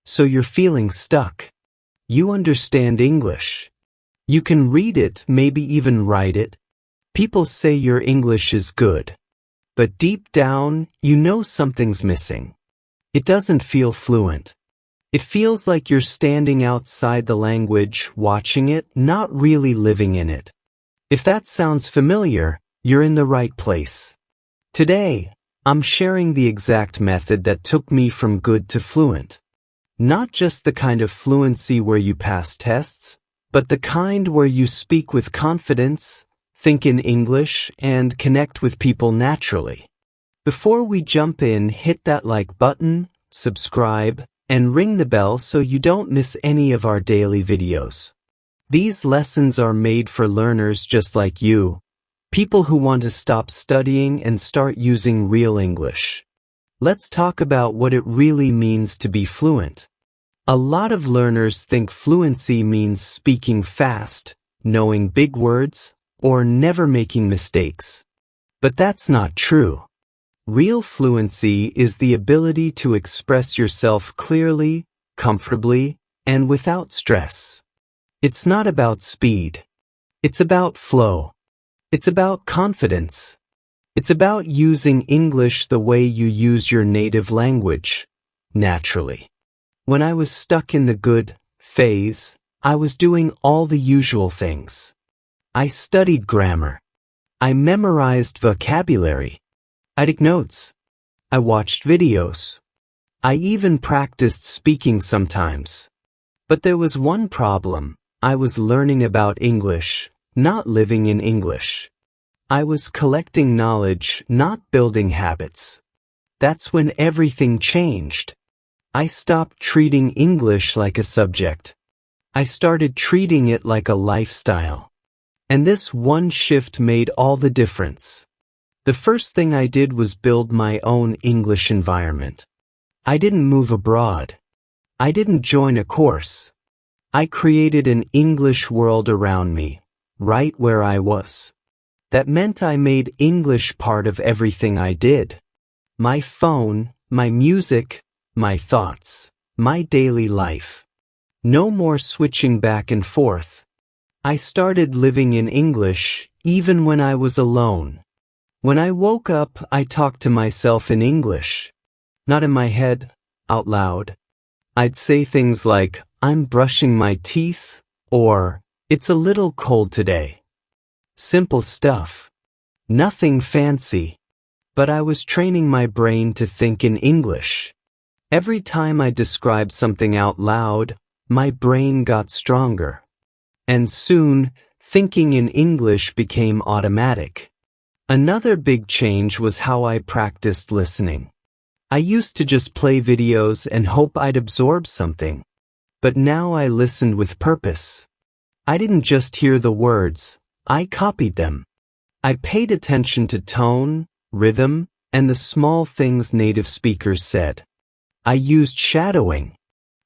So you're feeling stuck. You understand English. You can read it, maybe even write it. People say your English is good. But deep down, you know something's missing. It doesn't feel fluent. It feels like you're standing outside the language, watching it, not really living in it. If that sounds familiar, you're in the right place. Today, I'm sharing the exact method that took me from good to fluent. Not just the kind of fluency where you pass tests, but the kind where you speak with confidence, think in English, and connect with people naturally. Before we jump in, hit that like button, subscribe, and ring the bell so you don't miss any of our daily videos. These lessons are made for learners just like you, people who want to stop studying and start using real English. Let's talk about what it really means to be fluent. A lot of learners think fluency means speaking fast, knowing big words, or never making mistakes. But that's not true. Real fluency is the ability to express yourself clearly, comfortably, and without stress. It's not about speed. It's about flow. It's about confidence. It's about using English the way you use your native language, naturally. When I was stuck in the good phase, I was doing all the usual things. I studied grammar. I memorized vocabulary. I took notes. I watched videos. I even practiced speaking sometimes. But there was one problem. I was learning about English, not living in English. I was collecting knowledge, not building habits. That's when everything changed. I stopped treating English like a subject. I started treating it like a lifestyle. And this one shift made all the difference. The first thing I did was build my own English environment. I didn't move abroad. I didn't join a course. I created an English world around me, right where I was. That meant I made English part of everything I did. My phone, my music, my thoughts, my daily life. No more switching back and forth. I started living in English even when I was alone. When I woke up, I talked to myself in English. Not in my head, out loud. I'd say things like, I'm brushing my teeth, or, it's a little cold today. Simple stuff. Nothing fancy. But I was training my brain to think in English. Every time I described something out loud, my brain got stronger. And soon, thinking in English became automatic. Another big change was how I practiced listening. I used to just play videos and hope I'd absorb something. But now I listened with purpose. I didn't just hear the words, I copied them. I paid attention to tone, rhythm, and the small things native speakers said. I used shadowing.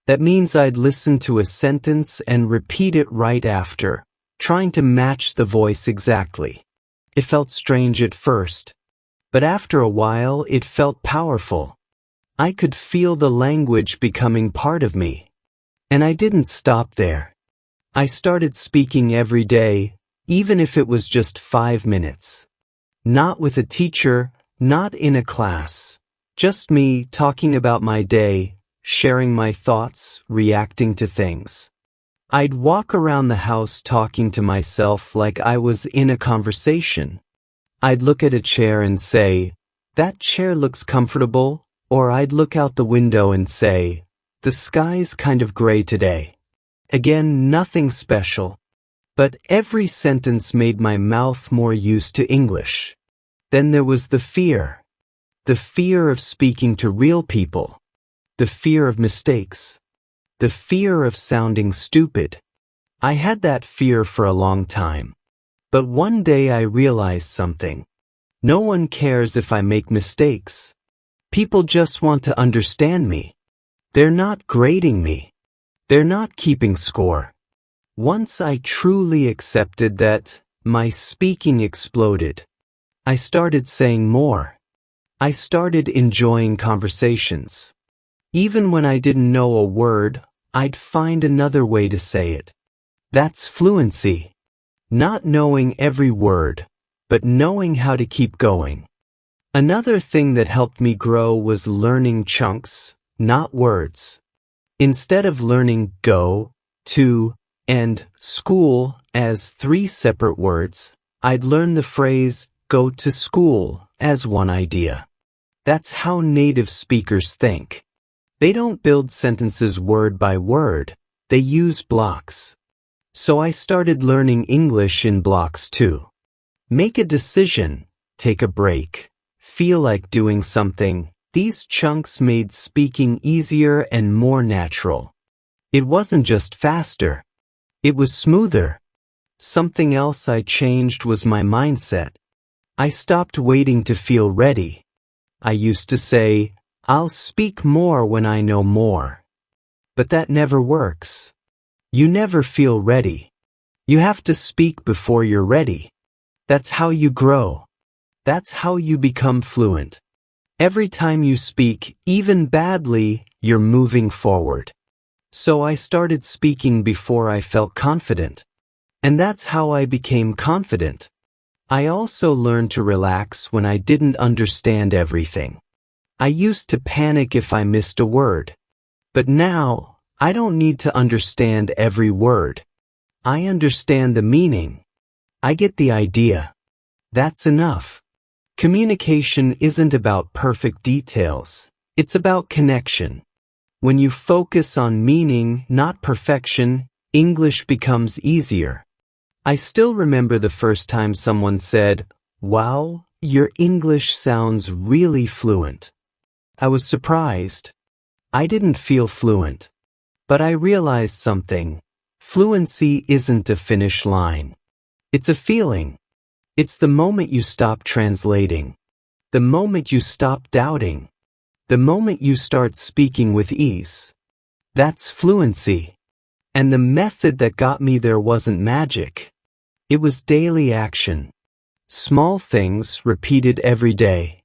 That means I'd listen to a sentence and repeat it right after, trying to match the voice exactly. It felt strange at first, but after a while it felt powerful. I could feel the language becoming part of me. And I didn't stop there. I started speaking every day, even if it was just 5 minutes. Not with a teacher, not in a class. Just me talking about my day, sharing my thoughts, reacting to things. I'd walk around the house talking to myself like I was in a conversation. I'd look at a chair and say, that chair looks comfortable, or I'd look out the window and say, the sky's kind of gray today. Again, nothing special. But every sentence made my mouth more used to English. Then there was the fear. The fear of speaking to real people. The fear of mistakes. The fear of sounding stupid. I had that fear for a long time. But one day I realized something. No one cares if I make mistakes. People just want to understand me. They're not grading me. They're not keeping score. Once I truly accepted that, my speaking exploded. I started saying more. I started enjoying conversations. Even when I didn't know a word, I'd find another way to say it. That's fluency. Not knowing every word, but knowing how to keep going. Another thing that helped me grow was learning chunks, not words. Instead of learning go, to, and school as 3 separate words, I'd learn the phrase go to school as one idea. That's how native speakers think. They don't build sentences word by word, they use blocks. So I started learning English in blocks too. Make a decision, take a break, feel like doing something. These chunks made speaking easier and more natural. It wasn't just faster, it was smoother. Something else I changed was my mindset. I stopped waiting to feel ready. I used to say, I'll speak more when I know more. But that never works. You never feel ready. You have to speak before you're ready. That's how you grow. That's how you become fluent. Every time you speak, even badly, you're moving forward. So I started speaking before I felt confident. And that's how I became confident. I also learned to relax when I didn't understand everything. I used to panic if I missed a word. But now, I don't need to understand every word. I understand the meaning. I get the idea. That's enough. Communication isn't about perfect details. It's about connection. When you focus on meaning, not perfection, English becomes easier. I still remember the first time someone said, "Wow, your English sounds really fluent." I was surprised. I didn't feel fluent. But I realized something. Fluency isn't a finish line. It's a feeling. It's the moment you stop translating. The moment you stop doubting. The moment you start speaking with ease. That's fluency. And the method that got me there wasn't magic. It was daily action. Small things repeated every day.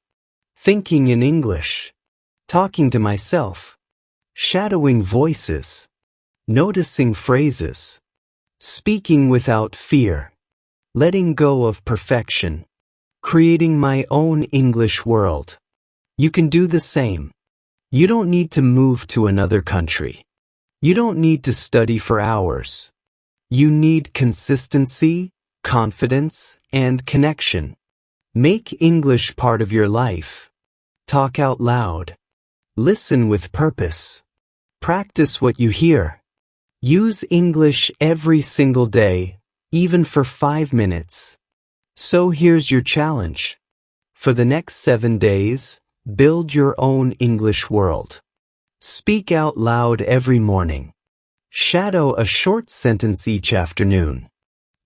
Thinking in English. Talking to myself. Shadowing voices. Noticing phrases. Speaking without fear. Letting go of perfection. Creating my own English world. You can do the same. You don't need to move to another country. You don't need to study for hours. You need consistency, confidence, and connection. Make English part of your life. Talk out loud. Listen with purpose. Practice what you hear. Use English every single day, even for 5 minutes. So here's your challenge. For the next 7 days, build your own English world. Speak out loud every morning. Shadow a short sentence each afternoon.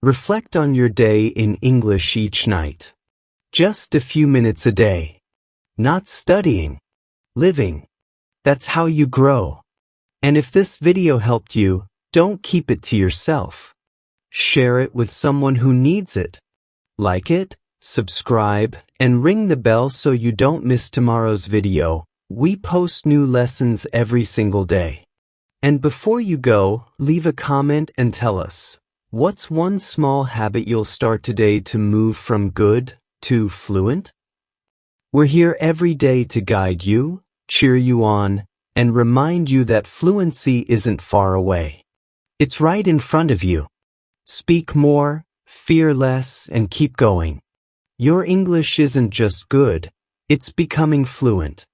Reflect on your day in English each night. Just a few minutes a day. Not studying. Living. That's how you grow. And if this video helped you, don't keep it to yourself. Share it with someone who needs it. Like it, subscribe, and ring the bell so you don't miss tomorrow's video. We post new lessons every single day. And before you go, leave a comment and tell us, what's one small habit you'll start today to move from good to fluent? We're here every day to guide you, cheer you on, and remind you that fluency isn't far away. It's right in front of you. Speak more, fear less, and keep going. Your English isn't just good, it's becoming fluent.